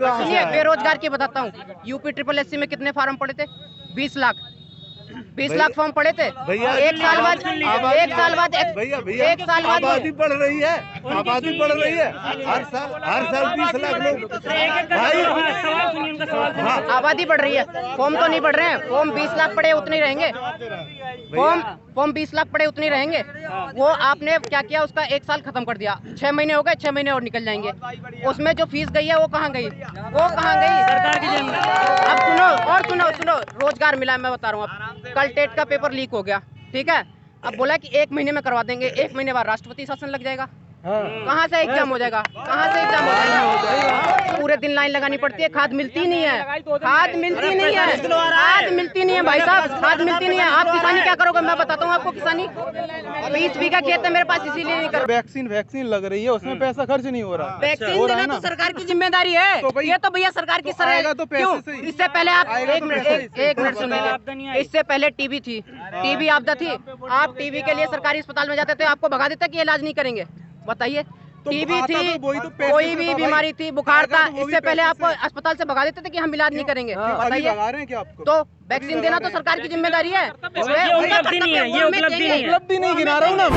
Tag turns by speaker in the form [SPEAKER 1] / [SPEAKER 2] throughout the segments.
[SPEAKER 1] सुनिए, बेरोजगार की बताता हूँ। यूपी ट्रिपल एससी में कितने फार्म पड़े थे? 20 लाख 20 लाख फॉर्म पड़े थे। एक साल बाद
[SPEAKER 2] आबादी बढ़ रही है, आबादी बढ़ रही है। हर साल 20 लाख लोग भाई,
[SPEAKER 1] आबादी बढ़ रही है, फॉर्म तो नहीं बढ़ रहे हैं। फॉर्म 20 लाख पड़े उतने ही रहेंगे। फॉर्म 20 लाख पड़े उतने ही रहेंगे। वो आपने क्या किया, उसका 1 साल खत्म कर दिया। 6 महीने हो गए, 6 महीने और निकल जाएंगे। उसमें जो फीस गई है वो कहाँ गई? सरकार की जेब में। अब सुनो, रोजगार मिला। मैं बता रहा हूँ, अब कल टेट का पेपर लीक हो गया, ठीक है। अब बोला कि 1 महीने में करवा देंगे, 1 महीने बाद राष्ट्रपति शासन लग जाएगा। कहाँ से एग्जाम हो जाएगा? पूरे दिन लाइन लगानी पड़ती है, खाद मिलती नहीं है, खाद मिलती नहीं है भाई साहब, खाद मिलती नहीं है। आप किसानी क्या करोगे? मैं बताता हूँ आपको। किसानी 20 बीघा खेत है मेरे पास, इसीलिए नहीं कर।
[SPEAKER 3] वैक्सीन लग रही है, उसमें पैसा खर्च नहीं हो रहा।
[SPEAKER 1] वैक्सीन देना तो सरकार की जिम्मेदारी है। ये तो भैया सरकार की सरकार तो क्यों? इससे पहले आप एक मिनट सुनिए, इससे पहले टीबी थी, टीबी आपदा थी। आप टीबी के लिए सरकारी अस्पताल में जाते थे, आपको भगा देते कि इलाज नहीं करेंगे। बताइए, टीबी थी, कोई भी बीमारी थी, बुखार था, इससे पहले आपको अस्पताल से भगा देते थे कि हम इलाज नहीं करेंगे। बताइए, तो वैक्सीन देना तो सरकार की जिम्मेदारी है।
[SPEAKER 4] ये
[SPEAKER 3] उपलब्धि नहीं गिना रहा हूँ ना।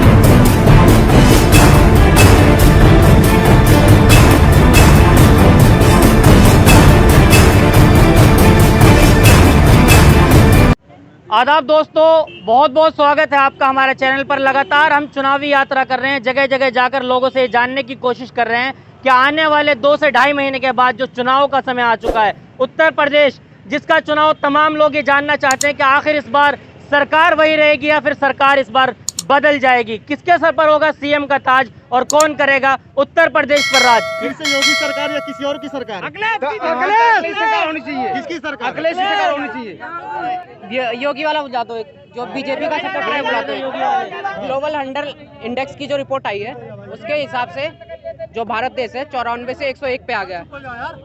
[SPEAKER 4] आदाब दोस्तों, बहुत बहुत स्वागत है आपका हमारे चैनल पर। लगातार हम चुनावी यात्रा कर रहे हैं, जगह जगह जाकर लोगों से जानने की कोशिश कर रहे हैं कि आने वाले 2 से ढाई महीने के बाद जो चुनाव का समय आ चुका है, उत्तर प्रदेश जिसका चुनाव तमाम लोग ये जानना चाहते हैं कि आखिर इस बार सरकार वही रहेगी या फिर सरकार इस बार बदल जाएगी। किसके सर पर होगा सीएम का ताज और कौन करेगा उत्तर प्रदेश पर राज?
[SPEAKER 3] फिर से योगी सरकार या किसी और की सरकार?
[SPEAKER 1] अखिलेश सरकार होनी चाहिए।
[SPEAKER 3] किसकी सरकार?
[SPEAKER 1] अखिलेश सरकार होनी चाहिए। योगी वाला बुला दो, एक जो बीजेपी का सेटअप है बुला दो। ग्लोबल हंगर इंडेक्स की जो रिपोर्ट आई है, उसके हिसाब से जो भारत देश है 94 से 101 पे आ गया है।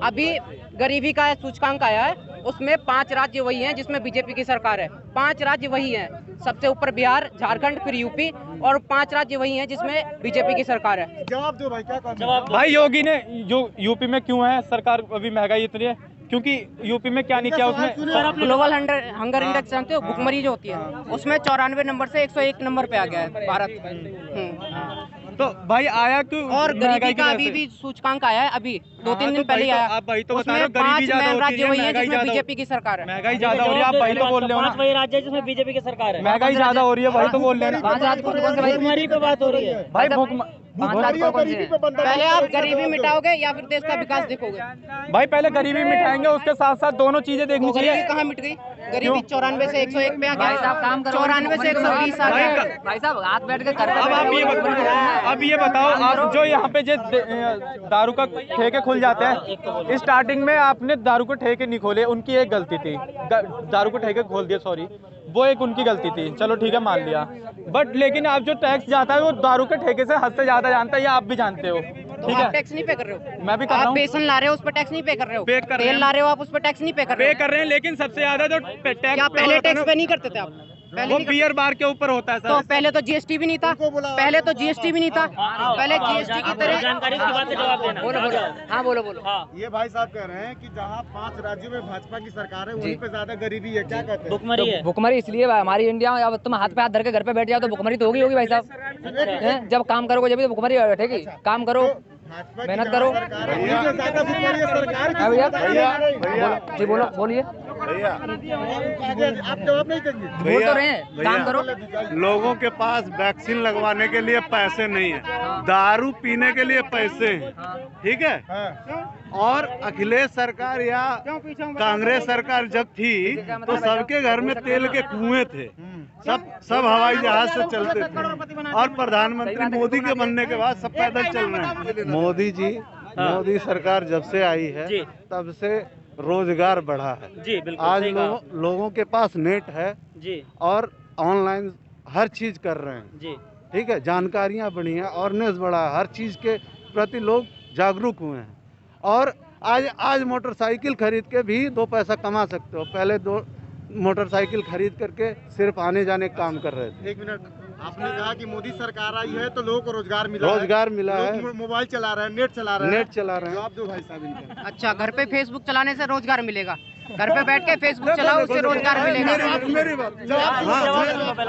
[SPEAKER 1] अभी गरीबी का सूचकांक आया है, उसमें 5 राज्य वही हैं जिसमें बीजेपी की सरकार है। 5 राज्य वही हैं, सबसे ऊपर बिहार, झारखंड, फिर यूपी, और 5 राज्य वही हैं जिसमें बीजेपी की सरकार है।
[SPEAKER 3] जवाब दो भाई, क्या काम?
[SPEAKER 5] भाई योगी ने जो यूपी में क्यों है सरकार अभी महंगाई इतनी है, क्योंकि यूपी में क्या नहीं किया उसने।
[SPEAKER 1] ग्लोबल हंगर इंडेक्स जानते हो, भुखमरी जो होती है, उसमें 94 नंबर से 101 नंबर पे आ गया है भारत।
[SPEAKER 5] तो भाई आया क्यों?
[SPEAKER 1] और गरीबी का अभी भी सूचकांक आया है, अभी 2-3 दिन पहले आया।
[SPEAKER 5] आप भाई तो बता रहे हो,
[SPEAKER 1] उसमें 5 मेन राज्य वही है जिसमें बीजेपी की सरकार है।
[SPEAKER 5] महंगाई ज्यादा हो रही है, आप भाई तो बोल रहे हो ना।
[SPEAKER 4] वही राज्य जिसमें बीजेपी की सरकार है।
[SPEAKER 5] महंगाई ज्यादा हो रही है, भाई तो बोल रहे हैं।
[SPEAKER 1] 5 राज्य कौन से भाई?
[SPEAKER 4] भुखमरी पे बात हो रही है
[SPEAKER 5] भाई
[SPEAKER 1] पहले आप गरीबी मिटाओगे या फिर देश का विकास देखोगे?
[SPEAKER 5] भाई पहले गरीबी मिटाएंगे, उसके साथ साथ दोनों चीजें देखनी चाहिए।
[SPEAKER 1] गरीबी कहाँ मिट गई? गरीबी 94 से 101 पे आ गया। 94 से 120 आ गया। भाई साहब हाथ बैठ के
[SPEAKER 5] अब ये बताओ, आप जो यहाँ पे जो दारू का ठेके खुल जाते हैं, स्टार्टिंग में आपने दारू के ठेके नहीं खोले, उनकी एक गलती थी। दारू के ठेके खोल दिए, सॉरी, वो एक उनकी गलती थी, चलो ठीक है मान लिया। बट लेकिन आप जो टैक्स जाता है वो दारू के ठेके से हद से ज्यादा जानता है, ये आप भी जानते हो, ठीक है।
[SPEAKER 1] टैक्स नहीं पे कर रहे हो,
[SPEAKER 5] मैं भी कर रहा हूँ।
[SPEAKER 1] आप बेसन ला रहे हो, उस पर टैक्स नहीं पे कर रहे हो। तेल ला रहे हो, आप उस पर टैक्स नहीं पे कर रहे हो।
[SPEAKER 5] लेकिन सबसे ज्यादा जो टैक्स
[SPEAKER 1] पहले टैक्स पे नहीं करते थे आप?
[SPEAKER 5] वो बियर बार के ऊपर होता है सर।
[SPEAKER 1] तो पहले तो जीएसटी भी नहीं था, पहले जीएसटी की तरह।
[SPEAKER 4] जानकारी की बात का जवाब देना।
[SPEAKER 1] बोलो।
[SPEAKER 3] ये भाई साहब कह रहे हैं कि जहाँ 5 राज्यों में भाजपा की सरकार है, वहीं पे ज्यादा गरीबी है, क्या कहते हैं?
[SPEAKER 4] भुखमरी है।
[SPEAKER 6] भुखमरी इसलिए हमारी इंडिया में, अब तुम हाथ पे हाथ धर के घर पे बैठ जाओ तो भुखमरी तो होगी भाई साहब। जब काम करोगे जब तो भुखमरी बैठेगी। काम करो, मेहनत करो। जी बोलिए।
[SPEAKER 3] आप जवाब नहीं देंगे?
[SPEAKER 6] बोल तो रहे हैं, काम करो।
[SPEAKER 2] लोगों के पास वैक्सीन लगवाने के लिए पैसे नहीं है, दारू पीने के लिए पैसे हैं, ठीक है। और अखिलेश सरकार या कांग्रेस सरकार जब थी तो सबके घर में तेल के कुएं थे, सब हवाई जहाज से चलते थे। और प्रधानमंत्री मोदी के बनने के बाद सब पैदल चल रहे हैं। मोदी सरकार जब से आई है तब से रोजगार बढ़ा है जी, बिल्कुल। आज लोगों के पास नेट है जी, और ऑनलाइन हर चीज कर रहे हैं जी, ठीक है। जानकारियां बढ़ी हैं, अवेयरनेस बढ़ा है, हर चीज के प्रति लोग जागरूक हुए हैं। और आज मोटरसाइकिल खरीद के भी 2 पैसा कमा सकते हो। पहले 2 मोटरसाइकिल खरीद करके सिर्फ आने जाने का काम कर रहे थे।
[SPEAKER 3] 1 मिनट, आपने कहा कि मोदी सरकार आई है तो लोगों को रोजगार मिला है।
[SPEAKER 2] रोजगार मिला है,
[SPEAKER 3] लोग मोबाइल चला रहे हैं, नेट चला रहे हैं।
[SPEAKER 2] नेट चला रहे हैं।
[SPEAKER 3] जवाब दो भाई साहब इनका।
[SPEAKER 1] अच्छा, घर पे फेसबुक चलाने से रोजगार मिलेगा? घर पे बैठ के फेसबुक चलाओ, उससे रोजगार मिलेगा?
[SPEAKER 2] मेरी बात,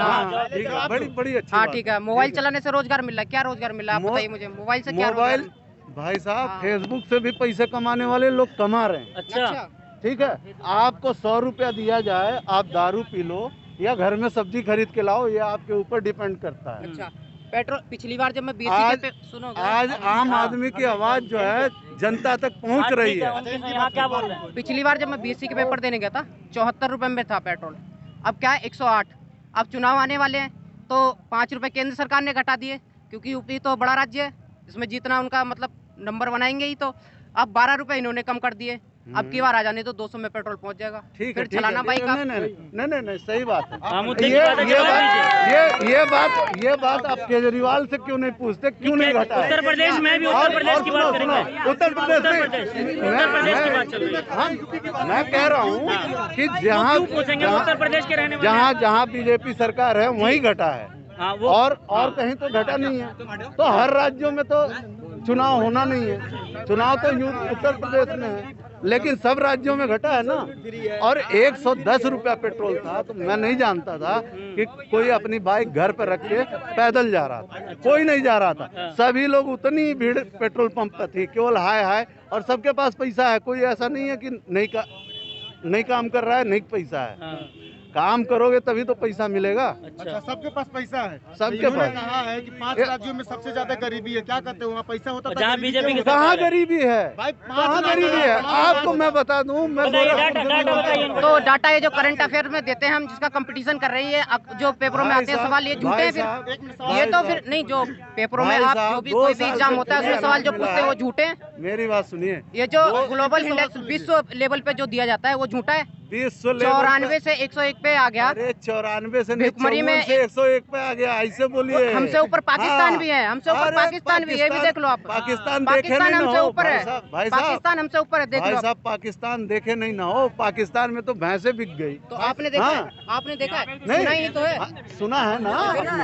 [SPEAKER 2] हाँ, ठीक है, बड़ी बड़ी अच्छी
[SPEAKER 1] हाँ
[SPEAKER 2] बात।
[SPEAKER 1] ठीक है। मोबाइल चलाने से रोजगार मिल रहा है, क्या रोजगार मिल रहा है आप बताइए मुझे? मोबाइल से क्या रोजगार?
[SPEAKER 2] मोबाइल भाई साहब, फेसबुक से भी पैसे कमाने वाले लोग कमा रहे हैं।
[SPEAKER 1] अच्छा,
[SPEAKER 2] ठीक है, आपको 100 रुपया दिया जाए, आप दारू पी लो या घर में सब्जी खरीद के लाओ, ये आपके ऊपर डिपेंड करता है।
[SPEAKER 1] अच्छा। पेट्रोल पिछली बार जब मैं
[SPEAKER 2] आज-
[SPEAKER 1] बीएससी पे सुनो,
[SPEAKER 2] आज आम आदमी की आवाज जो है जनता तक पहुंच रही है।
[SPEAKER 4] यहाँ क्या बोल रहे हैं?
[SPEAKER 1] पिछली बार जब मैं बीएससी के पेपर देने गया था 74 रुपए में था पेट्रोल, अब क्या है 108। अब चुनाव आने वाले हैं तो 5 रुपए केंद्र सरकार ने घटा दिए, क्योंकि यूपी तो बड़ा राज्य है, इसमें जीतना उनका मतलब नंबर बनाएंगे ही। तो अब 12 रुपए इन्होंने कम कर दिए। अब की बार आ जाने तो 200 में पेट्रोल पहुंच जाएगा।
[SPEAKER 2] ठीक है,
[SPEAKER 1] फिर
[SPEAKER 2] ठीक
[SPEAKER 1] चलाना
[SPEAKER 2] है।
[SPEAKER 1] बाइक आप।
[SPEAKER 2] नहीं, सही बात है।
[SPEAKER 4] हाँ, मुद्दे की बात है,
[SPEAKER 2] ये बात आप केजरीवाल से क्यों नहीं पूछते, क्यों नहीं घटा है?
[SPEAKER 4] उत्तर प्रदेश में भी उत्तर प्रदेश की बात करेंगे।
[SPEAKER 2] उत्तर प्रदेश की
[SPEAKER 4] बात चल रही है।
[SPEAKER 2] हाँ, मैं कह रहा हूँ कि जहाँ
[SPEAKER 4] पूछेंगे उत्तर प्रदेश के रहने वाले
[SPEAKER 2] जहाँ बीजेपी सरकार है वहीं घटा है,
[SPEAKER 4] हाँ, वो
[SPEAKER 2] और कहीं तो घटा नहीं है। तो हर राज्यों में तो चुनाव होना नहीं है, चुनाव तो उत्तर प्रदेश में है, लेकिन सब राज्यों में घटा है ना। और 110 रुपया पेट्रोल था, तो मैं नहीं जानता था कि कोई अपनी बाइक घर पर रख के पैदल जा रहा था, कोई नहीं जा रहा था। सभी लोग उतनी ही भीड़ पेट्रोल पंप पर थी, केवल हाय, और सबके पास पैसा है। कोई ऐसा नहीं है कि नहीं काम कर रहा है, नहीं पैसा है। काम करोगे तभी तो पैसा मिलेगा।
[SPEAKER 3] अच्छा, सबके पास पैसा है।
[SPEAKER 2] सबके
[SPEAKER 3] इन्होंने
[SPEAKER 2] पास।
[SPEAKER 3] कहा है कि 5 राज्यों में सबसे ज्यादा गरीबी है। क्या कहते हो, वहाँ पैसा होता था?
[SPEAKER 4] जहाँ
[SPEAKER 3] गरीबी
[SPEAKER 4] बीजेपी
[SPEAKER 3] क्यों
[SPEAKER 4] के
[SPEAKER 3] होता?
[SPEAKER 2] कहाँ गरीबी है,
[SPEAKER 3] भाई,
[SPEAKER 2] कहाँ गरीबी है? आपको मैं बता दूं, मैं
[SPEAKER 1] तो डाटा ये जो करंट अफेयर में देते हैं हम, जिसका कंपटीशन कर रही है, जो पेपरों में आते हैं सवाल, ये झूठे हैं फिर? ये तो फिर नहीं, जो पेपरों में आप जो भी कोई भी एग्जाम होता है उसमें सवाल जो पूछते हैं वो झूठे हैं।
[SPEAKER 2] मेरी बात सुनिए,
[SPEAKER 1] ये जो ग्लोबल इंडेक्स विश्व लेवल पे जो दिया जाता है वो झूठा है। 94 से 101 पे आ गया।
[SPEAKER 2] अरे 94 से नहीं,
[SPEAKER 1] भुखमरी में
[SPEAKER 2] 54 से 101 पे आ गया, ऐसे बोलिए।
[SPEAKER 1] हमसे ऊपर पाकिस्तान भी है, हमसे ऊपर
[SPEAKER 2] अरे
[SPEAKER 1] पाकिस्तान भी, ये भी देख लो आप।
[SPEAKER 2] पाकिस्तान देखे नहीं ना
[SPEAKER 1] हमसे
[SPEAKER 2] हो
[SPEAKER 1] ऊपर है,
[SPEAKER 2] भाई साहब,
[SPEAKER 1] पाकिस्तान हमसे ऊपर है, देख लो
[SPEAKER 2] भाई
[SPEAKER 1] आप।
[SPEAKER 2] साहब, पाकिस्तान देखे नहीं ना हो। पाकिस्तान में तो भैंसे बिक गई।
[SPEAKER 1] तो आपने देखा
[SPEAKER 2] हाँ।
[SPEAKER 1] है? आपने देखा है?
[SPEAKER 2] नहीं,
[SPEAKER 1] सुना ही तो है।
[SPEAKER 2] सुना है ना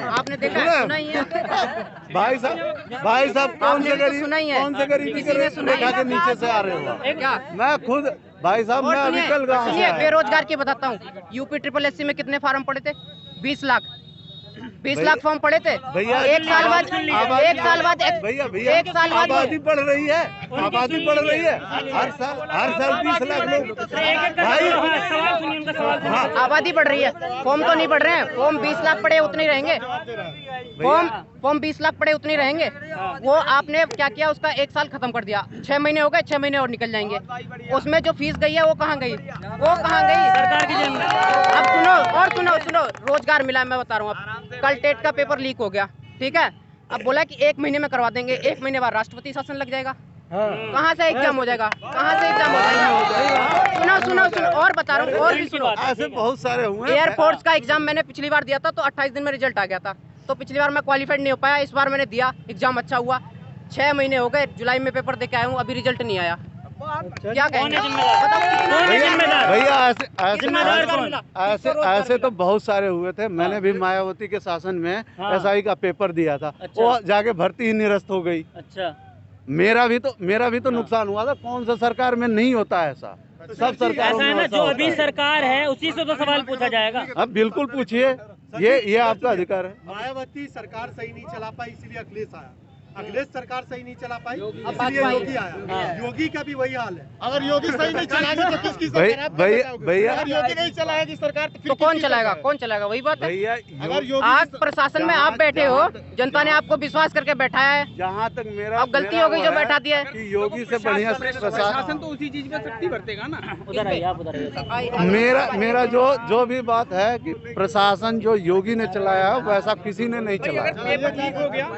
[SPEAKER 1] आपने देखा है? सुना ही है।
[SPEAKER 2] भाई साहब कौन से
[SPEAKER 1] आपने भी तो
[SPEAKER 2] गरीब,
[SPEAKER 1] सुना ही है।
[SPEAKER 2] कौन से गरीब
[SPEAKER 1] किसी ने सुना ही
[SPEAKER 2] रेखा के
[SPEAKER 1] नहीं।
[SPEAKER 2] नीचे से आ रहे हो?
[SPEAKER 1] क्या?
[SPEAKER 2] मैं खुद भाई साहब,
[SPEAKER 1] और
[SPEAKER 2] मैं अभी कल गाँव से
[SPEAKER 1] सुनिए,
[SPEAKER 2] आया।
[SPEAKER 1] बेरोजगार की बताता हूँ। यूपी SSC में कितने फार्म पड़े थे? 20 लाख। 20 लाख फॉर्म पड़े थे।
[SPEAKER 2] भैया,
[SPEAKER 1] एक साल बाद
[SPEAKER 2] भैया
[SPEAKER 1] एक साल बाद
[SPEAKER 2] आबादी बढ़ रही है, आबादी बढ़ रही है। हर साल 20 लाख लोग। भाई
[SPEAKER 4] सवाल सुनिए, उनका सवाल सुनिए।
[SPEAKER 2] हाँ,
[SPEAKER 1] आबादी बढ़ रही है, फॉर्म तो नहीं बढ़ रहे हैं। फॉर्म 20 लाख पड़े उतने ही रहेंगे। फॉर्म 20 लाख पड़े उतने ही रहेंगे। वो आपने क्या किया, उसका 1 साल खत्म कर दिया। 6 महीने हो गए, 6 महीने और निकल जाएंगे। उसमें जो फीस गई है वो कहाँ गई?
[SPEAKER 4] सरकार की जेब में।
[SPEAKER 1] अब सुनो, रोजगार मिला है, मैं बता रहा हूँ। अब कल टेट का पेपर लीक हो गया, ठीक है? अब बोला कि 1 महीने में करवा देंगे, 1 महीने बाद राष्ट्रपति शासन लग जाएगा। कहाँ से एग्जाम हो जाएगा? कहाँ से एग्जाम हो जाएगा? सुनो, और बता रहा हूँ, और भी सुनो।
[SPEAKER 2] ऐसे बहुत सारे हुए हैं।
[SPEAKER 1] एयरफोर्स का एग्जाम मैंने पिछली बार दिया था तो 28 दिन में रिजल्ट आ गया था। तो पिछली बार मैं क्वालिफाइड नहीं हो पाया, इस बार मैंने दिया, एग्जाम अच्छा हुआ। 6 महीने हो गए, जुलाई में पेपर दे के आया हूँ, अभी रिजल्ट नहीं आया। क्या कहेंगे?
[SPEAKER 2] भैया
[SPEAKER 4] जिम्मेदार कौन?
[SPEAKER 2] ऐसे तो बहुत सारे हुए थे। मैंने भी मायावती के शासन में SI का पेपर दिया था।
[SPEAKER 4] अच्छा।
[SPEAKER 2] वो जाके भर्ती ही निरस्त हो गई।
[SPEAKER 4] अच्छा,
[SPEAKER 2] मेरा भी तो नुकसान हुआ था। कौन सा सरकार में नहीं होता ऐसा? सब सरकारों
[SPEAKER 4] ऐसा है
[SPEAKER 2] में
[SPEAKER 4] ना,
[SPEAKER 2] ऐसा
[SPEAKER 4] जो
[SPEAKER 2] होता
[SPEAKER 4] अभी
[SPEAKER 2] है।
[SPEAKER 4] सरकार है उसी से तो सवाल पूछा जाएगा।
[SPEAKER 2] अब बिल्कुल पूछिए, ये आपका अधिकार है।
[SPEAKER 3] मायावती सरकार सही नहीं चला पाई, इसीलिए अखिलेश आया। अखिलेश सरकार सही नहीं चला पाई,
[SPEAKER 1] बात
[SPEAKER 3] इसलिए
[SPEAKER 1] भाई।
[SPEAKER 3] योगी आया। योगी का भी वही हाल है। अगर योगी सही नहीं चलाएगी तो किसकी सरकार? आप
[SPEAKER 2] भैया
[SPEAKER 3] बताओगे।
[SPEAKER 2] भैया
[SPEAKER 3] अगर योगी नहीं चलाएगी सरकार तो फिर
[SPEAKER 1] तो कौन
[SPEAKER 3] किसकी
[SPEAKER 1] चलाएगा?
[SPEAKER 3] सरकार?
[SPEAKER 1] कौन चलाएगा? वही बात है।
[SPEAKER 2] भैया
[SPEAKER 3] अगर योगी
[SPEAKER 1] आज प्रशासन में आप बैठे हो, जनता ने आपको विश्वास करके बैठाया है।
[SPEAKER 2] जहाँ तक मेरा
[SPEAKER 1] अब गलती हो गई जो बैठा दिया है।
[SPEAKER 2] कि योगी से बढ़िया प्रशासन
[SPEAKER 5] तो उसी चीज में शक्ति बरतेगा ना।
[SPEAKER 4] उधर आइए, आप उधर आइए।
[SPEAKER 2] मेरा जो भी बात है कि प्रशासन जो योगी ने चलाया है वैसा किसी ने नहीं चलाया।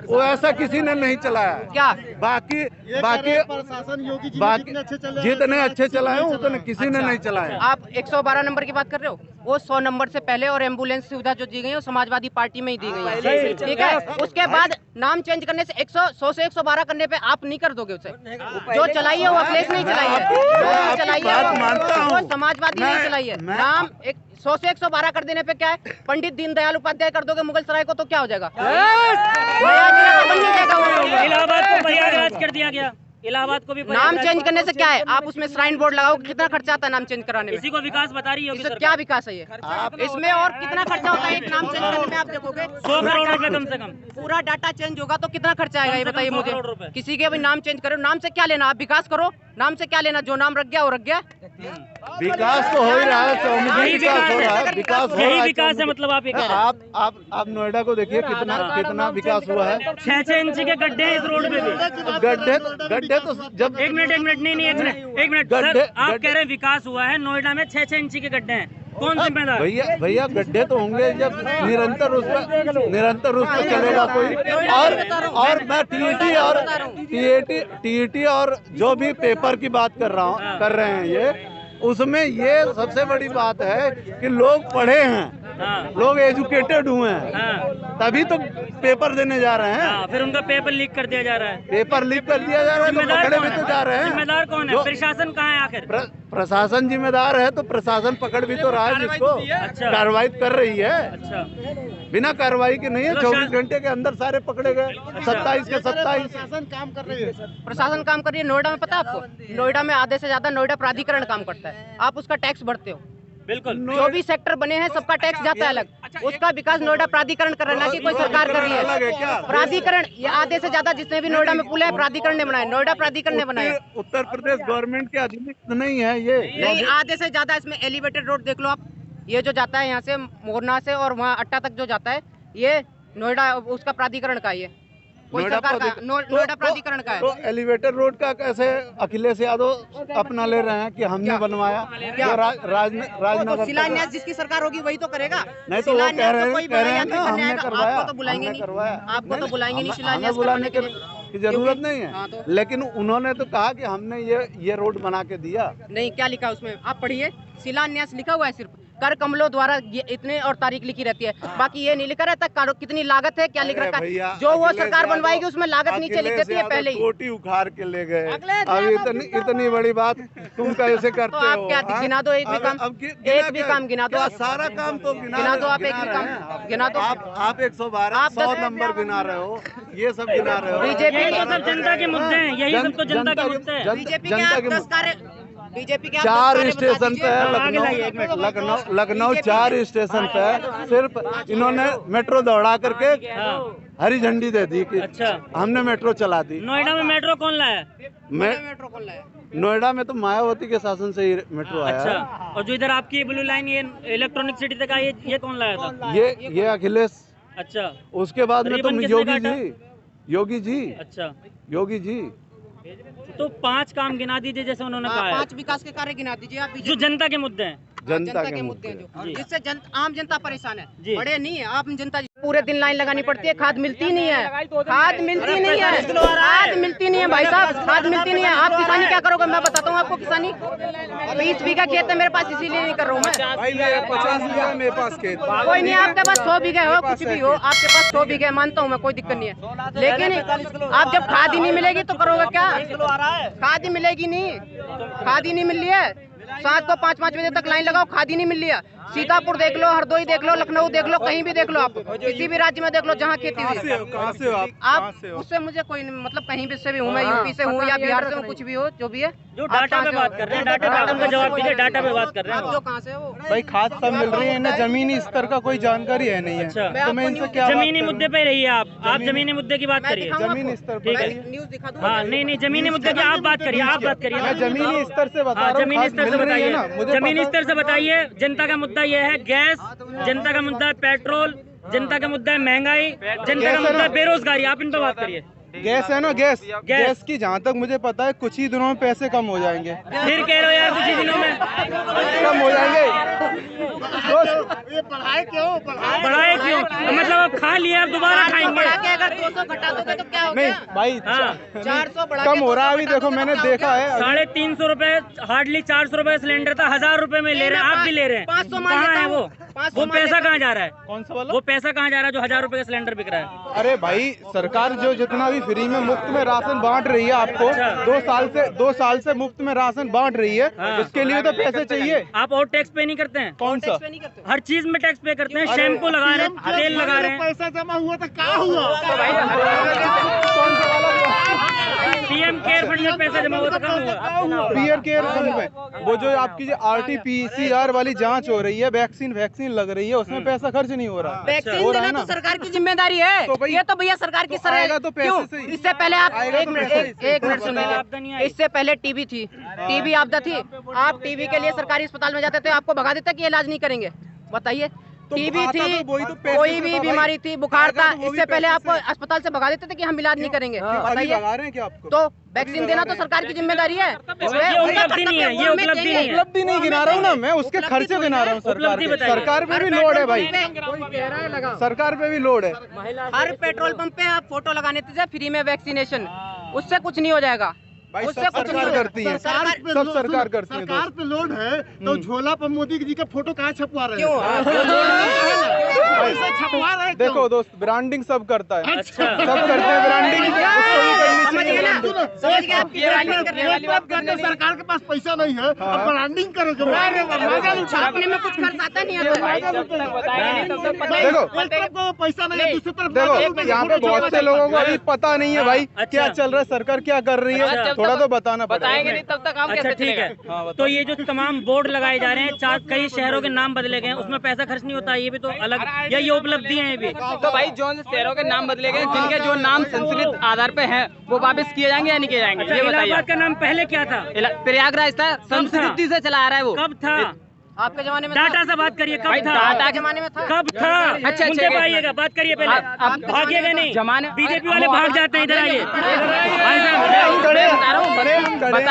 [SPEAKER 2] वो ऐसा किसी ने नहीं चलाया।
[SPEAKER 1] क्या?
[SPEAKER 2] बाकी
[SPEAKER 3] प्रशासन योगी जी
[SPEAKER 2] बाकी
[SPEAKER 3] जितने अच्छे चले
[SPEAKER 2] जितने अच्छे चलाए उतने किसी ने नहीं चलाए।
[SPEAKER 1] आप 112 नंबर की बात कर रहे हो? वो 100 नंबर से पहले, और एम्बुलेंस सुविधा जो दी गई है वो समाजवादी पार्टी में ही दी गई है, ठीक है। उसके बाद नाम चेंज करने से 100 से 112 करने पे आप नहीं कर दोगे उसे। जो चलाई है वो अखिलेश नहीं चलाई है, जो चलाई है वो समाजवादी नहीं चलाई है। नाम 100 से 112 कर देने पे क्या है, पंडित दीनदयाल उपाध्याय कर दोगे मुगल सराय को तो क्या हो जाएगा,
[SPEAKER 4] इलाहाबाद को प्रयागराज कर दिया गया, इलाहाबाद को भी
[SPEAKER 1] नाम चेंज करने से क्या है, आप उसमें श्राइन बोर्ड लगाओ, कितना खर्चा आता है नाम चेंज कराने में,
[SPEAKER 4] इसी को विकास बता रही है
[SPEAKER 1] इससे क्या विकास है ये, इसमें और कितना खर्चा होता है एक नाम चेंज करने में, आप देखोगे
[SPEAKER 4] 100 करोड़ रुपए कम से कम।
[SPEAKER 1] पूरा डाटा चेंज होगा तो कितना खर्चा आएगा ये बताइए
[SPEAKER 4] 100 करोड़
[SPEAKER 1] मुझे।
[SPEAKER 4] रुपए।
[SPEAKER 1] किसी के भी नाम चेंज करो, नाम से क्या लेना, आप विकास करो, नाम से क्या लेना, जो नाम रख गया वो रख गया।
[SPEAKER 2] विकास तो हो ही रहा है, चौमुखी विकास हो रहा है, विकास हो रहा
[SPEAKER 4] यही
[SPEAKER 2] है,
[SPEAKER 4] विकास है, मतलब आप ये कह रहे हैं।
[SPEAKER 2] आप नोएडा को देखिए कितना विकास हुआ है।
[SPEAKER 4] 6 इंची के गड्ढे हैं इस रोड पे भी।
[SPEAKER 2] गड्ढे तो जब
[SPEAKER 4] एक मिनट नहीं एक मिनट सर, आप कह रहे हैं विकास हुआ है, नोएडा में 6 इंची के गड्ढे हैं, कौन जिम्मेदार?
[SPEAKER 2] भैया गड्ढे तो होंगे जब निरंतर उस पर चलेगा कोई। और मैं टीईटी और जो भी पेपर की बात कर रहे हैं ये, उसमें ये सबसे बड़ी बात है कि लोग पढ़े हैं, लोग एजुकेटेड हुए हैं, तभी तो पेपर देने जा रहे हैं।
[SPEAKER 4] फिर उनका पेपर लीक कर दिया जा रहा है,
[SPEAKER 2] पेपर लीक कर दिया जा रहा है, तो पकड़े भी तो जा रहे हैं।
[SPEAKER 4] जिम्मेदार कौन है? प्रशासन कहाँ है आखिर?
[SPEAKER 2] प्रशासन जिम्मेदार है, तो प्रशासन पकड़ भी तो रहा है जिसको, कार्रवाई कर रही है।
[SPEAKER 4] अच्छा,
[SPEAKER 2] बिना कार्रवाई के नहीं है, 24 घंटे के अंदर सारे पकड़े गए, 27 के 27।
[SPEAKER 3] प्रशासन काम कर रही है,
[SPEAKER 1] प्रशासन काम कर रही है। नोएडा में पता है आपको, नोएडा में आधे से ज्यादा नोएडा प्राधिकरण काम करता है, आप उसका टैक्स भरते हो।
[SPEAKER 4] बिल्कुल,
[SPEAKER 1] जो भी सेक्टर बने हैं सबका टैक्स जाता है अलग, उसका विकास नोएडा प्राधिकरण कर रहा है, ना कि कोई सरकार कर रही है। प्राधिकरण ये आधे से ज्यादा जितने भी नोएडा में पुल है प्राधिकरण ने बनाए, नोएडा प्राधिकरण ने बनाए।
[SPEAKER 2] उत्तर प्रदेश गवर्नमेंट के अधीन नहीं है ये,
[SPEAKER 1] नहीं आधे से ज्यादा। इसमें एलिवेटेड रोड देख लो आप, ये जो जाता है यहाँ से मोरना से और वहाँ अट्टा तक जो जाता है, ये नोएडा उसका प्राधिकरण का, ये कोई सरकार का नोएडा प्राधिकरण का है।
[SPEAKER 2] तो एलिवेटेड रोड का कैसे अखिलेश यादव अपना ले रहे हैं कि हमने बनवाया, राजनगर
[SPEAKER 1] शिलान्यास जिसकी सरकार होगी वही तो करेगा।
[SPEAKER 2] नहीं तो वो कह रहे हैं ना हमने करवाया,
[SPEAKER 1] आपको तो बुलाएंगे नहीं, आपको तो बुलाएंगे नहीं शिलान्यास
[SPEAKER 2] बुलाने की जरूरत नहीं है। लेकिन उन्होंने तो कहा कि हमने ये रोड बना के दिया।
[SPEAKER 1] नहीं, क्या लिखा उसमें आप पढ़िए, शिलान्यास लिखा हुआ है, सिर्फ कर कमलों द्वारा ये इतने और तारीख लिखी रहती है, बाकी ये नहीं लिखा रहता कितनी लागत है, क्या लिख रखा है। जो वो सरकार बनवाएगी उसमें लागत नीचे लिख देती है पहले ही।
[SPEAKER 2] कोटी उखाड़ के ले गए, अब इतनी बड़ी बात तुम कैसे करते हो?
[SPEAKER 1] आप क्या गिना दो, एक भी काम, एक भी काम गिना दो,
[SPEAKER 2] सारा काम तो
[SPEAKER 1] गिना दो आप, एक भी काम गिना दो।
[SPEAKER 2] आप 112 100 नंबर गिना रहे हो, ये सब गिना रहे हो।
[SPEAKER 1] बीजेपी
[SPEAKER 4] तो सब जनता के मुद्दे हैं, यही सब तो जनता के मुद्दे हैं।
[SPEAKER 1] बीजेपी के 10 कार्य, बीजेपी के
[SPEAKER 2] 4 स्टेशन पे है, लखनऊ 4 स्टेशन पे है, सिर्फ इन्होंने मेट्रो दौड़ा करके हरी झंडी दे दी कि
[SPEAKER 4] अच्छा
[SPEAKER 2] हमने मेट्रो चला दी।
[SPEAKER 4] नोएडा में मेट्रो कौन लाया?
[SPEAKER 1] मेट्रो कौन लाया?
[SPEAKER 2] नोएडा में तो मायावती के शासन से ही मेट्रो आया।
[SPEAKER 4] अच्छा, और जो इधर आपकी ब्लू लाइन ये इलेक्ट्रॉनिक सिटी तक आई, ये कौन लाया था?
[SPEAKER 2] ये अखिलेश।
[SPEAKER 4] अच्छा,
[SPEAKER 2] उसके बाद में तो
[SPEAKER 4] रिबन किसने
[SPEAKER 2] योगी
[SPEAKER 4] काटा?
[SPEAKER 2] जी, योगी जी,
[SPEAKER 4] अच्छा,
[SPEAKER 2] योगी जी।
[SPEAKER 4] तो 5 काम गिना दीजिए जैसे उन्होंने कहा है,
[SPEAKER 1] 5 विकास के कार्य गिना दीजिए आप।
[SPEAKER 4] जो जनता के मुद्दे हैं।
[SPEAKER 2] जनता के
[SPEAKER 1] मुद्दे हैं जो
[SPEAKER 4] जी।
[SPEAKER 1] जिससे आम जनता परेशान है,
[SPEAKER 4] जी।
[SPEAKER 1] बड़े नहीं है आम जनता। पूरे दिन लाइन लगानी पड़ती है, खाद मिलती नहीं है, खाद मिलती नहीं है, खाद मिलती नहीं है भाई साहब, खाद मिलती नहीं है। आप किसानी क्या करोगे, मैं बताता हूँ आपको। किसानी 20 बीघा खेत है मेरे पास, इसीलिए नहीं कर रहा हूँ मैं।
[SPEAKER 3] भाई मेरे 50 बीघा है मेरे पास खेत।
[SPEAKER 1] कोई नहीं, आपके पास 100 बीघे हो, कुछ भी हो, आपके पास 100 बीघे मानता हूँ मैं, कोई दिक्कत नहीं है। लेकिन आप जब खाद ही नहीं मिलेगी तो करोगे क्या? खाद ही मिलेगी नहीं, खाद ही नहीं मिल रही है। 7 को 5-5 बजे तक लाइन लगाओ, खाद ही नहीं मिल रही है। सीतापुर देख लो, हरदोई देख लो, लखनऊ देख लो, कहीं भी देख लो, आप किसी भी राज्य में देख लो जहाँ खेती हुई है।
[SPEAKER 3] कहाँ से हो
[SPEAKER 1] आप उससे मुझे कोई मतलब कहीं भी से भी हूँ मैं, यूपी से हूँ या बिहार से हूँ, कुछ भी हो जो भी है।
[SPEAKER 4] जो डाटा पे बात कर रहे हैं, डाटा पे उनका जवाब दीजिए, डाटा पे बात कर रहे हैं।
[SPEAKER 1] आप जो कहाँ से हो?
[SPEAKER 3] भाई खाद सब मिल रही है ना, जमीनी स्तर का कोई जानकारी है नहीं है।
[SPEAKER 4] अच्छा,
[SPEAKER 3] तो मैं इनसे क्या
[SPEAKER 4] जमीनी मुद्दे पे रहिए आप जमीनी मुद्दे की बात करिए।
[SPEAKER 3] जमीनी स्तर
[SPEAKER 4] ठीक
[SPEAKER 3] पर
[SPEAKER 4] है,
[SPEAKER 1] न्यूज दिखा दूँ?
[SPEAKER 4] हाँ नहीं जमीनी मुद्दे की आप बात करिए, आप बात करिए।
[SPEAKER 3] मैं जमीनी स्तर से बता रहा हूँ,
[SPEAKER 4] जमीनी
[SPEAKER 3] खाद
[SPEAKER 4] स्तर से
[SPEAKER 3] मिल रही है
[SPEAKER 4] बताइए,
[SPEAKER 3] ना, मुझे
[SPEAKER 4] जमीनी स्तर से बताइए। जनता का मुद्दा ये है गैस, जनता का मुद्दा है पेट्रोल, जनता का मुद्दा है महंगाई, जनता का मुद्दा है बेरोजगारी। आप इन पे बात करिए।
[SPEAKER 3] गैस है ना, गैस की जहाँ तक मुझे पता है कुछ ही दिनों में पैसे कम हो जाएंगे।
[SPEAKER 4] फिर कह रहे हो यार कुछ ही दिनों में
[SPEAKER 3] कम हो जाएंगे। ये बढ़ाए क्यों?
[SPEAKER 4] बढ़ाए क्यों? मतलब अब खा लिया, अब दोबारा खाएंगे।
[SPEAKER 1] बढ़ा के अगर 200 घटा दोगे तो क्या होगा?
[SPEAKER 5] नहीं भाई,
[SPEAKER 1] 400 बढ़ा
[SPEAKER 5] कम
[SPEAKER 1] के
[SPEAKER 5] हो रहा है
[SPEAKER 1] 200
[SPEAKER 5] अभी।
[SPEAKER 1] घटा
[SPEAKER 5] देखो
[SPEAKER 1] दोगे
[SPEAKER 5] मैंने
[SPEAKER 1] तो क्या
[SPEAKER 5] देखा
[SPEAKER 1] होगा?
[SPEAKER 5] है
[SPEAKER 4] 350 रुपए, हार्डली 400 रुपए सिलेंडर था, 1000 रुपए में ले रहे हैं, आप भी ले रहे हैं।
[SPEAKER 1] 500 मान
[SPEAKER 4] कहाँ
[SPEAKER 1] लेता
[SPEAKER 4] है
[SPEAKER 1] हूँ,
[SPEAKER 4] वो
[SPEAKER 1] 500
[SPEAKER 4] वो
[SPEAKER 1] मान
[SPEAKER 4] पैसा
[SPEAKER 1] लेता
[SPEAKER 4] कहाँ जा रहा है?
[SPEAKER 5] कौन सा वाला?
[SPEAKER 4] वो पैसा कहाँ जा रहा है जो 1000 रुपए का सिलेंडर बिक रहा है?
[SPEAKER 5] अरे भाई, सरकार जो जितना भी फ्री में मुफ्त में राशन बांट रही है आपको, 2 साल से मुफ्त में राशन बांट रही है, उसके लिए तो पैसे चाहिए।
[SPEAKER 4] आप और टैक्स पे नहीं करते हैं?
[SPEAKER 5] कौन सा?
[SPEAKER 1] पे नहीं करते।
[SPEAKER 4] हर चीज में टैक्स पे करते हैं। शैम्पू लगा रहे हैं, तेल लगा रहे हैं,
[SPEAKER 3] पैसा जमा हुआ तो क्या हुआ?
[SPEAKER 4] पीएम केयर फंड में पैसा जमा हुआ तो कम हुआ।
[SPEAKER 5] पीएम केयर फंड में वो जो आपकी जो RT-PCR वाली जांच हो रही है, वैक्सीन लग रही है, उसमें पैसा खर्च नहीं हो रहा।
[SPEAKER 1] वैक्सीन
[SPEAKER 5] हो रहा है
[SPEAKER 1] देना
[SPEAKER 5] ना?
[SPEAKER 1] तो सरकार की जिम्मेदारी है।
[SPEAKER 5] तो भाई-
[SPEAKER 1] ये तो भैया सरकार की
[SPEAKER 5] आएगा तो पैसे
[SPEAKER 1] क्यों?
[SPEAKER 5] से ही।
[SPEAKER 1] इससे पहले आप
[SPEAKER 5] आएगा
[SPEAKER 1] एक
[SPEAKER 5] तो
[SPEAKER 1] मिनट
[SPEAKER 5] पैसे से ही।
[SPEAKER 1] एक मिनट
[SPEAKER 4] आपदा नहीं
[SPEAKER 1] सुनिए।
[SPEAKER 4] आई।
[SPEAKER 1] इससे पहले टीबी थी, टीबी आपदा थी। आप टीबी के लिए सरकारी अस्पताल में जाते थे, आपको भगा देते कि इलाज नहीं करेंगे। बताइए,
[SPEAKER 5] तो
[SPEAKER 1] टीबी
[SPEAKER 5] आता
[SPEAKER 1] थी,
[SPEAKER 5] तो वही तो पैसे
[SPEAKER 1] कोई
[SPEAKER 5] से
[SPEAKER 1] भी
[SPEAKER 5] था भाई।
[SPEAKER 1] बीमारी थी, बुखार
[SPEAKER 5] आएगा
[SPEAKER 1] था,
[SPEAKER 5] तो वो भी
[SPEAKER 1] इससे पहले
[SPEAKER 5] पैसे
[SPEAKER 1] आपको
[SPEAKER 5] से।
[SPEAKER 1] अस्पताल से भगा देते थे कि हम इलाज नहीं करेंगे।
[SPEAKER 5] अभी
[SPEAKER 1] बताइए,
[SPEAKER 5] लगा रहे हैं क्या आपको?
[SPEAKER 1] तो वैक्सीन देना तो सरकार की जिम्मेदारी है।
[SPEAKER 4] ये उपलब्धि नहीं है, ये उपलब्धि नहीं है।
[SPEAKER 5] उपलब्धि नहीं गिना रहा हूँ ना मैं, उसके खर्चे गिना रहा हूँ सरकार
[SPEAKER 4] उपलब्धि
[SPEAKER 5] के।
[SPEAKER 4] बताइए।
[SPEAKER 5] सरकार पे भी लोड है भाई, सरकार पे भी लोड है।
[SPEAKER 1] हर पेट्रोल पंप पे आप फोटो लगाने दीजिए फ्री में वैक्सीनेशन, उससे कुछ नहीं हो जाएगा।
[SPEAKER 5] भाई
[SPEAKER 1] उससे
[SPEAKER 5] सब
[SPEAKER 1] कुछ नहीं
[SPEAKER 5] सरकार
[SPEAKER 1] होगा।
[SPEAKER 5] करती है,
[SPEAKER 3] सरकार पे
[SPEAKER 5] सब
[SPEAKER 3] लोड-
[SPEAKER 5] सरकार करती है
[SPEAKER 3] सरकार
[SPEAKER 5] दोस्त।
[SPEAKER 3] पे लोड है तो झोला पर मोदी जी का फोटो कहाँ छपवा रहे
[SPEAKER 1] क्यों?
[SPEAKER 3] हैं? पैसे छपवा रहे हैं क्यों?
[SPEAKER 5] देखो दोस्त, ब्रांडिंग सब करता है,
[SPEAKER 4] अच्छा।
[SPEAKER 5] सब करते हैं ब्रांडिंग, उसको भी करनी
[SPEAKER 1] समझ गए ना?
[SPEAKER 5] चाहिए।
[SPEAKER 1] समझ गए आपकी ब्रांडिंग करने वाली बात
[SPEAKER 3] कहते हैं सरकार के पास पैसा नहीं है, अब ब्रांडिंग करेंगे।
[SPEAKER 1] छापने में कुछ खर्च आता नहीं है।
[SPEAKER 5] देखो
[SPEAKER 3] एक तरफ को पैसा नहीं है, दूसरी तरफ
[SPEAKER 5] देखो, यहाँ पे बहुत से लोगों को अभी पता नहीं है भाई
[SPEAKER 4] अच्छा।
[SPEAKER 5] क्या चल रहा है, सरकार क्या कर रही है, थोड़ा तो बताना पड़ेगा।
[SPEAKER 6] नहीं तब तक काम
[SPEAKER 4] अच्छा ठीक है। तो ये जो तमाम बोर्ड लगाए जा रहे हैं, कई शहरों के नाम बदले गए हैं, उसमें पैसा खर्च नहीं होता, ये भी तो अलग, या ये उपलब्धि है ये भी?
[SPEAKER 6] तो भाई जो शहरों के नाम बदले गए, जिनके जो नाम संशोधित आधार पे हैं, वो वापस किए जाएंगे या नहीं किए जाएंगे, ये बताइए।
[SPEAKER 4] इलाहाबाद का नाम पहले क्या था?
[SPEAKER 6] प्रयागराज था, संस्कृति से चला आ रहा है वो।
[SPEAKER 4] कब था?
[SPEAKER 1] आपके जमाने में
[SPEAKER 4] डाटा से बात करिए, कब
[SPEAKER 6] भाई,
[SPEAKER 4] था?
[SPEAKER 6] डाटा
[SPEAKER 1] आपके जमाने में था।
[SPEAKER 4] कब था?
[SPEAKER 6] अच्छा,
[SPEAKER 4] मुद्दे पे आइएगा, बात करिए पहले।
[SPEAKER 6] आप
[SPEAKER 4] भागिएगा नहीं,
[SPEAKER 6] जमाने-
[SPEAKER 4] बीजेपी वाले भाग जाते हैं, इधर आइए। भाई साहब,
[SPEAKER 6] बता रहा हूँ,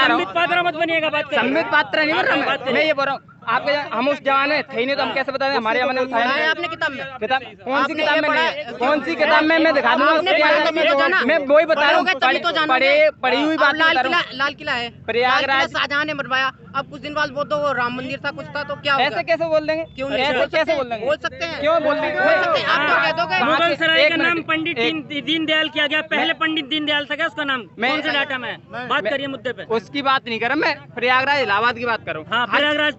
[SPEAKER 4] संबित पात्रा मत बनिएगा, बात करिए।
[SPEAKER 6] संबित पात्र नहीं बोल रहा
[SPEAKER 4] बात
[SPEAKER 6] मैं,
[SPEAKER 4] करिए।
[SPEAKER 6] मैं ये बोल रहा हूँ आपके हम उस जमाने थे ही नहीं, तो हम कैसे बता दें? हमारे जमाने में था ही
[SPEAKER 1] पढ़ा है
[SPEAKER 6] नहीं।
[SPEAKER 1] आपने किताब में?
[SPEAKER 6] किताब कौन सी
[SPEAKER 1] आपने
[SPEAKER 6] किताब
[SPEAKER 1] ये
[SPEAKER 6] में
[SPEAKER 1] पढ़ा
[SPEAKER 6] नहीं
[SPEAKER 1] है?
[SPEAKER 6] है? कौन सी किताब में मैं दिखा दूंगा?
[SPEAKER 1] आपने पढ़ा तभी तो जाना।
[SPEAKER 6] मैं वही बता रहा हूँ,
[SPEAKER 1] पढ़ोगे तभी तो जानोगे।
[SPEAKER 6] पढ़ी हुई बात
[SPEAKER 1] अब
[SPEAKER 6] बता रहा हूँ।
[SPEAKER 1] लाल किला है,
[SPEAKER 6] प्रयागराज-
[SPEAKER 1] लाल किला शाहजहां ने बनवाया। अब कुछ दिन बाद वो तो वो राम मंदिर था, कुछ था, तो क्या होगा?
[SPEAKER 6] ऐसे कैसे बोल देंगे?
[SPEAKER 1] क्यों नहीं?
[SPEAKER 6] ऐसे
[SPEAKER 1] बोल सकते
[SPEAKER 6] कैसे
[SPEAKER 1] हैं?
[SPEAKER 6] बोल देंगे?
[SPEAKER 1] बोल सकते हैं।
[SPEAKER 6] क्यों बोल देंगे?
[SPEAKER 1] बोल सकते हैं, आप तो कह दोगे।
[SPEAKER 4] मुगल सराय
[SPEAKER 6] एक
[SPEAKER 4] का
[SPEAKER 6] मिनट,
[SPEAKER 4] नाम पंडित दीनदयाल किया गया, पहले पंडित दीनदयाल था क्या उसका नाम?
[SPEAKER 6] मैं-
[SPEAKER 4] कौन से डाटा में है? बात करिए मुद्दे पे।
[SPEAKER 6] उसकी बात नहीं कर रहा मैं, प्रयागराज इलाहाबाद की बात करूँ।
[SPEAKER 4] हाँ, प्रयागराज पर